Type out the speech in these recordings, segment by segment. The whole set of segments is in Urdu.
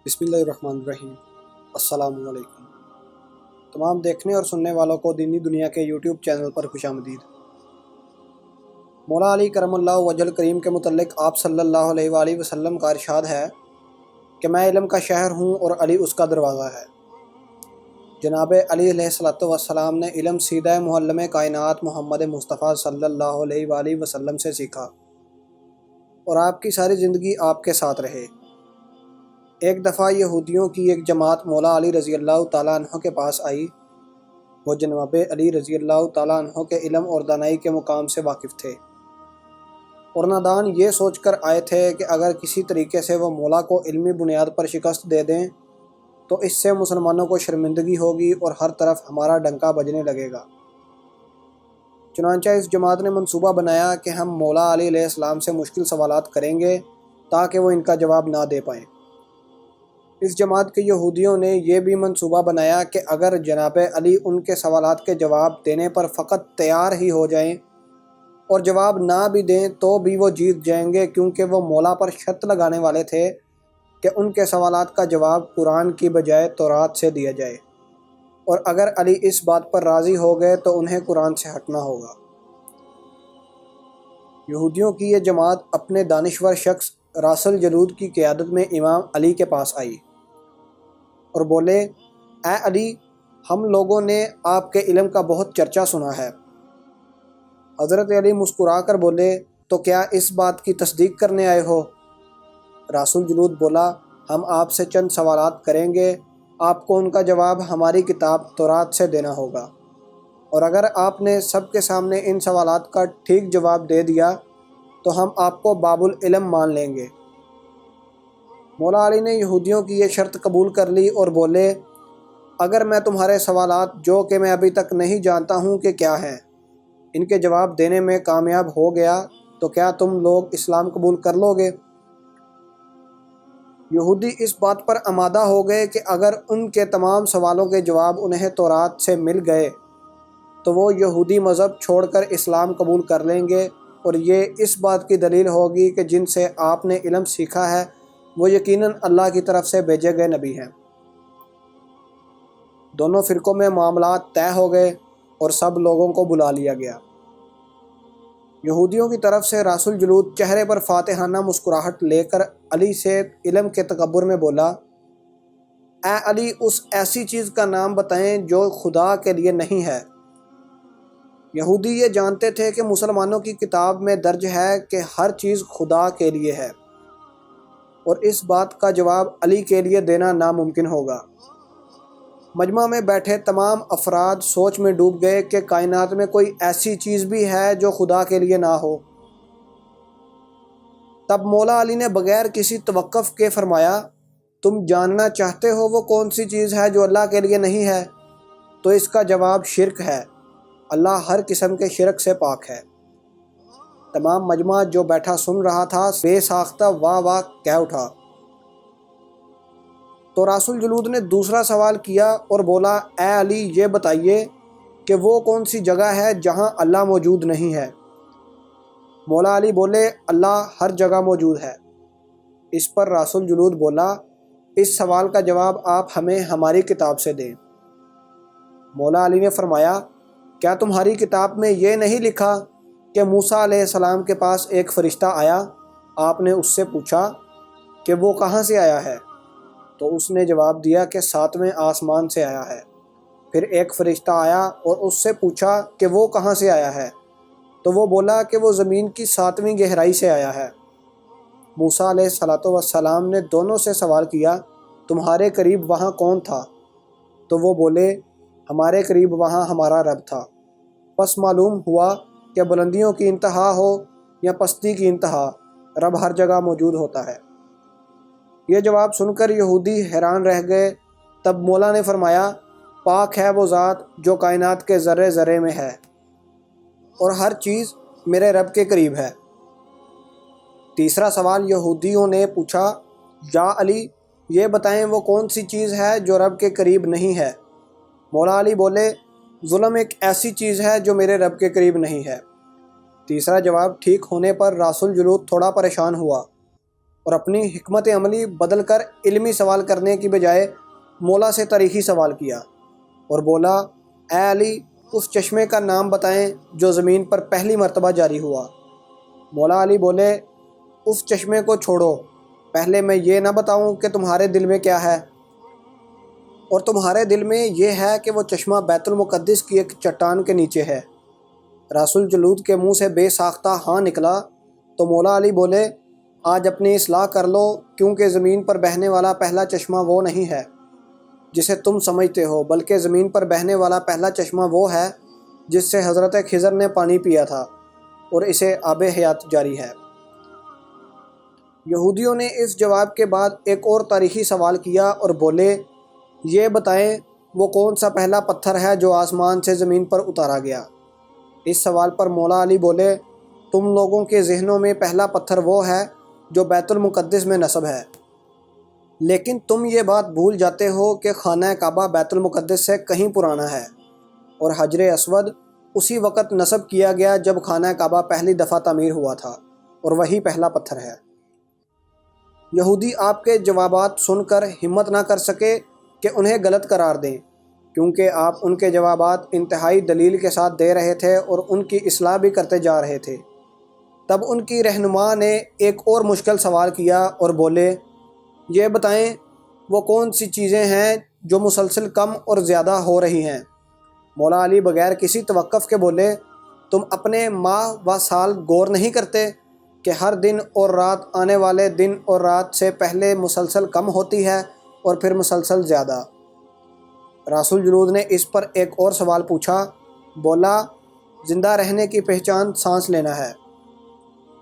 بسم اللہ الرحمن الرحیم۔ السلام علیکم تمام دیکھنے اور سننے والوں کو دینی دنیا کے یوٹیوب چینل پر خوش آمدید۔ مولا علی کرم اللہ وجل کریم کے متعلق آپ صلی اللہ علیہ وآلہ وسلم کا ارشاد ہے کہ میں علم کا شہر ہوں اور علی اس کا دروازہ ہے۔ جناب علی علیہ السلام نے علم سیدہ معلم کائنات محمد مصطفیٰ صلی اللہ علیہ وآلہ وسلم سے سیکھا اور آپ کی ساری زندگی آپ کے ساتھ رہے۔ ایک دفعہ یہودیوں کی ایک جماعت مولا علی رضی اللہ تعالیٰ عنہ کے پاس آئی۔ وہ جناب علی رضی اللہ تعالیٰ عنہ کے علم اور دانائی کے مقام سے واقف تھے اور نادان یہ سوچ کر آئے تھے کہ اگر کسی طریقے سے وہ مولا کو علمی بنیاد پر شکست دے دیں تو اس سے مسلمانوں کو شرمندگی ہوگی اور ہر طرف ہمارا ڈنکا بجنے لگے گا۔ چنانچہ اس جماعت نے منصوبہ بنایا کہ ہم مولا علی علیہ السلام سے مشکل سوالات کریں گے تاکہ وہ ان کا جواب نہ دے پائیں۔ اس جماعت کے یہودیوں نے یہ بھی منصوبہ بنایا کہ اگر جناب علی ان کے سوالات کے جواب دینے پر فقط تیار ہی ہو جائیں اور جواب نہ بھی دیں تو بھی وہ جیت جائیں گے، کیونکہ وہ مولا پر شرط لگانے والے تھے کہ ان کے سوالات کا جواب قرآن کی بجائے تورات سے دیا جائے، اور اگر علی اس بات پر راضی ہو گئے تو انہیں قرآن سے ہٹنا ہوگا۔ یہودیوں کی یہ جماعت اپنے دانشور شخص راس الجلود کی قیادت میں امام علی کے پاس آئی اور بولے، اے علی، ہم لوگوں نے آپ کے علم کا بہت چرچا سنا ہے۔ حضرت علی مسکرا کر بولے، تو کیا اس بات کی تصدیق کرنے آئے ہو؟ راس الجلود بولا، ہم آپ سے چند سوالات کریں گے، آپ کو ان کا جواب ہماری کتاب تورات سے دینا ہوگا، اور اگر آپ نے سب کے سامنے ان سوالات کا ٹھیک جواب دے دیا تو ہم آپ کو باب العلم مان لیں گے۔ مولا علی نے یہودیوں کی یہ شرط قبول کر لی اور بولے، اگر میں تمہارے سوالات جو کہ میں ابھی تک نہیں جانتا ہوں کہ کیا ہیں ان کے جواب دینے میں کامیاب ہو گیا تو کیا تم لوگ اسلام قبول کر لو گے؟ یہودی اس بات پر آمادہ ہو گئے کہ اگر ان کے تمام سوالوں کے جواب انہیں تورات سے مل گئے تو وہ یہودی مذہب چھوڑ کر اسلام قبول کر لیں گے، اور یہ اس بات کی دلیل ہوگی کہ جن سے آپ نے علم سیکھا ہے وہ یقیناً اللہ کی طرف سے بھیجے گئے نبی ہیں۔ دونوں فرقوں میں معاملات طے ہو گئے اور سب لوگوں کو بلا لیا گیا۔ یہودیوں کی طرف سے راس الجلود چہرے پر فاتحانہ مسکراہٹ لے کر علی سے علم کے تکبر میں بولا، اے علی، اس ایسی چیز کا نام بتائیں جو خدا کے لیے نہیں ہے۔ یہودی یہ جانتے تھے کہ مسلمانوں کی کتاب میں درج ہے کہ ہر چیز خدا کے لیے ہے، اور اس بات کا جواب علی کے لیے دینا ناممکن ہوگا۔ مجمع میں بیٹھے تمام افراد سوچ میں ڈوب گئے کہ کائنات میں کوئی ایسی چیز بھی ہے جو خدا کے لیے نہ ہو۔ تب مولا علی نے بغیر کسی توقف کے فرمایا، تم جاننا چاہتے ہو وہ کون سی چیز ہے جو اللہ کے لیے نہیں ہے؟ تو اس کا جواب شرک ہے۔ اللہ ہر قسم کے شرک سے پاک ہے۔ تمام مجمع جو بیٹھا سن رہا تھا بے ساختہ واہ واہ کہہ اٹھا۔ تو راس الجلود نے دوسرا سوال کیا اور بولا، اے علی، یہ بتائیے کہ وہ کون سی جگہ ہے جہاں اللہ موجود نہیں ہے؟ مولا علی بولے، اللہ ہر جگہ موجود ہے۔ اس پر راس الجلود بولا، اس سوال کا جواب آپ ہمیں ہماری کتاب سے دیں۔ مولا علی نے فرمایا، کیا تمہاری کتاب میں یہ نہیں لکھا کہ موسیٰ علیہ السلام کے پاس ایک فرشتہ آیا، آپ نے اس سے پوچھا کہ وہ کہاں سے آیا ہے؟ تو اس نے جواب دیا کہ 7ویں آسمان سے آیا ہے۔ پھر ایک فرشتہ آیا اور اس سے پوچھا کہ وہ کہاں سے آیا ہے؟ تو وہ بولا کہ وہ زمین کی 7ویں گہرائی سے آیا ہے۔ موسیٰ علیہ السلام نے دونوں سے سوال کیا، تمہارے قریب وہاں کون تھا؟ تو وہ بولے، ہمارے قریب وہاں ہمارا رب تھا۔ پس معلوم ہوا کہ بلندیوں کی انتہا ہو یا پستی کی انتہا، رب ہر جگہ موجود ہوتا ہے۔ یہ جواب سن کر یہودی حیران رہ گئے۔ تب مولا نے فرمایا، پاک ہے وہ ذات جو کائنات کے ذرے ذرے میں ہے اور ہر چیز میرے رب کے قریب ہے۔ تیسرا سوال یہودیوں نے پوچھا، یا علی، یہ بتائیں وہ کون سی چیز ہے جو رب کے قریب نہیں ہے؟ مولا علی بولے، ظلم ایک ایسی چیز ہے جو میرے رب کے قریب نہیں ہے۔ تیسرا جواب ٹھیک ہونے پر راس الجلود تھوڑا پریشان ہوا اور اپنی حکمت عملی بدل کر علمی سوال کرنے کی بجائے مولا سے تاریخی سوال کیا اور بولا، اے علی، اس چشمے کا نام بتائیں جو زمین پر پہلی مرتبہ جاری ہوا۔ مولا علی بولے، اس چشمے کو چھوڑو، پہلے میں یہ نہ بتاؤں کہ تمہارے دل میں کیا ہے؟ اور تمہارے دل میں یہ ہے کہ وہ چشمہ بیت المقدس کی ایک چٹان کے نیچے ہے۔ رسول جلود کے منہ سے بے ساختہ ہاں نکلا تو مولا علی بولے، آج اپنی اصلاح کر لو، کیونکہ زمین پر بہنے والا پہلا چشمہ وہ نہیں ہے جسے تم سمجھتے ہو، بلکہ زمین پر بہنے والا پہلا چشمہ وہ ہے جس سے حضرت خضر نے پانی پیا تھا، اور اسے آب حیات جاری ہے۔ یہودیوں نے اس جواب کے بعد ایک اور تاریخی سوال کیا اور بولے، یہ بتائیں وہ کون سا پہلا پتھر ہے جو آسمان سے زمین پر اتارا گیا؟ اس سوال پر مولا علی بولے، تم لوگوں کے ذہنوں میں پہلا پتھر وہ ہے جو بیت المقدس میں نصب ہے، لیکن تم یہ بات بھول جاتے ہو کہ خانہ کعبہ بیت المقدس سے کہیں پرانا ہے، اور حجر اسود اسی وقت نصب کیا گیا جب خانہ کعبہ پہلی دفعہ تعمیر ہوا تھا، اور وہی پہلا پتھر ہے۔ یہودی آپ کے جوابات سن کر ہمت نہ کر سکے کہ انہیں غلط قرار دیں، کیونکہ آپ ان کے جوابات انتہائی دلیل کے ساتھ دے رہے تھے اور ان کی اصلاح بھی کرتے جا رہے تھے۔ تب ان کی رہنما نے ایک اور مشکل سوال کیا اور بولے، یہ بتائیں وہ کون سی چیزیں ہیں جو مسلسل کم اور زیادہ ہو رہی ہیں؟ مولا علی بغیر کسی توقف کے بولے، تم اپنے ماہ و سال غور نہیں کرتے کہ ہر دن اور رات آنے والے دن اور رات سے پہلے مسلسل کم ہوتی ہے اور پھر مسلسل زیادہ؟ رسول جلود نے اس پر ایک اور سوال پوچھا، بولا، زندہ رہنے کی پہچان سانس لینا ہے۔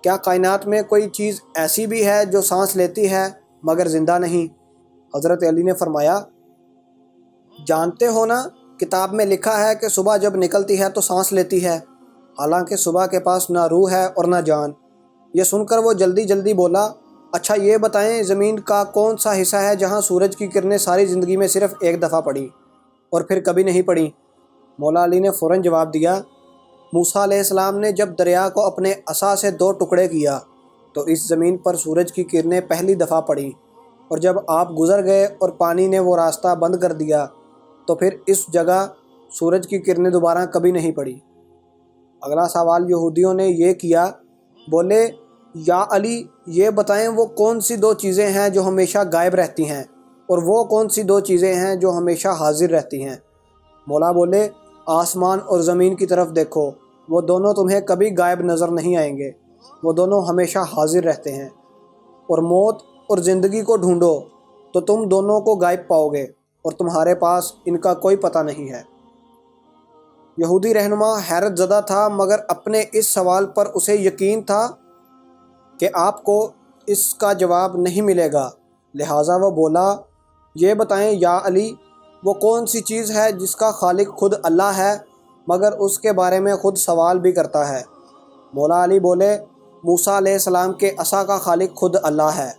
کیا کائنات میں کوئی چیز ایسی بھی ہے جو سانس لیتی ہے مگر زندہ نہیں؟ حضرت علی نے فرمایا، جانتے ہو نا، کتاب میں لکھا ہے کہ صبح جب نکلتی ہے تو سانس لیتی ہے، حالانکہ صبح کے پاس نہ روح ہے اور نہ جان۔ یہ سن کر وہ جلدی جلدی بولا، اچھا یہ بتائیں زمین کا کون سا حصہ ہے جہاں سورج کی کرنیں ساری زندگی میں صرف ایک دفعہ پڑیں اور پھر کبھی نہیں پڑیں؟ مولا علی نے فوراً جواب دیا، موسیٰ علیہ السلام نے جب دریا کو اپنے عصا سے 2 ٹکڑے کیا تو اس زمین پر سورج کی کرنیں پہلی دفعہ پڑیں، اور جب آپ گزر گئے اور پانی نے وہ راستہ بند کر دیا تو پھر اس جگہ سورج کی کرنیں دوبارہ کبھی نہیں پڑی۔ اگلا سوال یہودیوں نے یہ کیا، بولے، یا علی، یہ بتائیں وہ کون سی 2 چیزیں ہیں جو ہمیشہ غائب رہتی ہیں، اور وہ کون سی 2 چیزیں ہیں جو ہمیشہ حاضر رہتی ہیں؟ مولا بولے، آسمان اور زمین کی طرف دیکھو، وہ دونوں تمہیں کبھی غائب نظر نہیں آئیں گے، وہ دونوں ہمیشہ حاضر رہتے ہیں۔ اور موت اور زندگی کو ڈھونڈو تو تم دونوں کو غائب پاؤ گے، اور تمہارے پاس ان کا کوئی پتہ نہیں ہے۔ یہودی رہنما حیرت زدہ تھا، مگر اپنے اس سوال پر اسے یقین تھا کہ آپ کو اس کا جواب نہیں ملے گا، لہٰذا وہ بولا، یہ بتائیں یا علی، وہ کون سی چیز ہے جس کا خالق خود اللہ ہے مگر اس کے بارے میں خود سوال بھی کرتا ہے؟ مولا علی بولے، موسیٰ علیہ السلام کے عصا کا خالق خود اللہ ہے،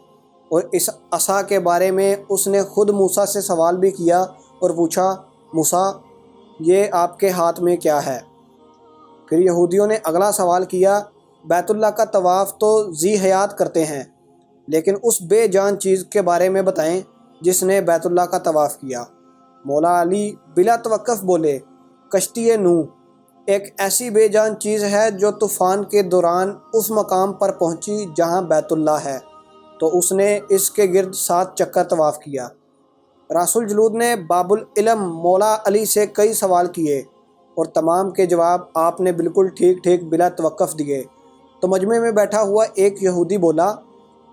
اور اس عصا کے بارے میں اس نے خود موسیٰ سے سوال بھی کیا اور پوچھا، موسیٰ، یہ آپ کے ہاتھ میں کیا ہے؟ پھر یہودیوں نے اگلا سوال کیا، بیت اللہ کا طواف تو ذی حیات کرتے ہیں، لیکن اس بے جان چیز کے بارے میں بتائیں جس نے بیت اللہ کا طواف کیا؟ مولا علی بلا توقف بولے، کشتی نوح ایک ایسی بے جان چیز ہے جو طوفان کے دوران اس مقام پر پہنچی جہاں بیت اللہ ہے، تو اس نے اس کے گرد 7 چکر طواف کیا۔ رسول جلود نے باب العلم مولا علی سے کئی سوال کیے اور تمام کے جواب آپ نے بالکل ٹھیک ٹھیک بلا توقف دیے۔ تو مجمع میں بیٹھا ہوا ایک یہودی بولا،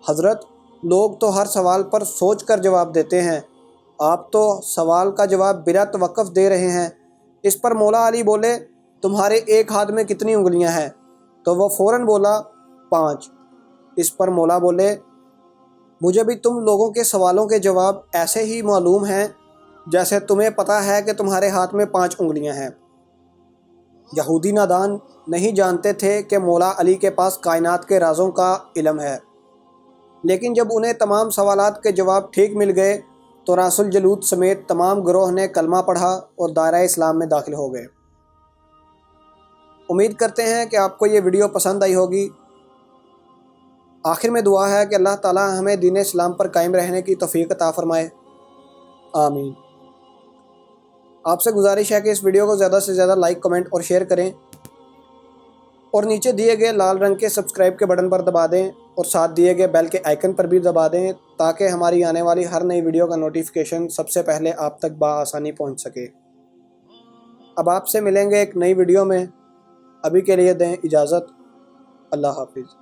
حضرت، لوگ تو ہر سوال پر سوچ کر جواب دیتے ہیں، آپ تو سوال کا جواب بلا توقف دے رہے ہیں۔ اس پر مولا علی بولے، تمہارے ایک ہاتھ میں کتنی انگلیاں ہیں؟ تو وہ فوراً بولا، 5۔ اس پر مولا بولے، مجھے بھی تم لوگوں کے سوالوں کے جواب ایسے ہی معلوم ہیں جیسے تمہیں پتہ ہے کہ تمہارے ہاتھ میں 5 انگلیاں ہیں۔ یہودی نادان نہیں جانتے تھے کہ مولا علی کے پاس کائنات کے رازوں کا علم ہے، لیکن جب انہیں تمام سوالات کے جواب ٹھیک مل گئے تو رسول جلود سمیت تمام گروہ نے کلمہ پڑھا اور دائرہ اسلام میں داخل ہو گئے۔ امید کرتے ہیں کہ آپ کو یہ ویڈیو پسند آئی ہوگی۔ آخر میں دعا ہے کہ اللہ تعالی ہمیں دین اسلام پر قائم رہنے کی توفیق عطا فرمائے، آمین۔ آپ سے گزارش ہے کہ اس ویڈیو کو زیادہ سے زیادہ لائک، کمنٹ اور شیئر کریں، اور نیچے دیے گئے لال رنگ کے سبسکرائب کے بٹن پر دبا دیں اور ساتھ دیے گئے بیل کے آئیکن پر بھی دبا دیں تاکہ ہماری آنے والی ہر نئی ویڈیو کا نوٹیفیکیشن سب سے پہلے آپ تک بآسانی پہنچ سکے۔ اب آپ سے ملیں گے ایک نئی ویڈیو میں، ابھی کے لیے دیں اجازت، اللہ حافظ۔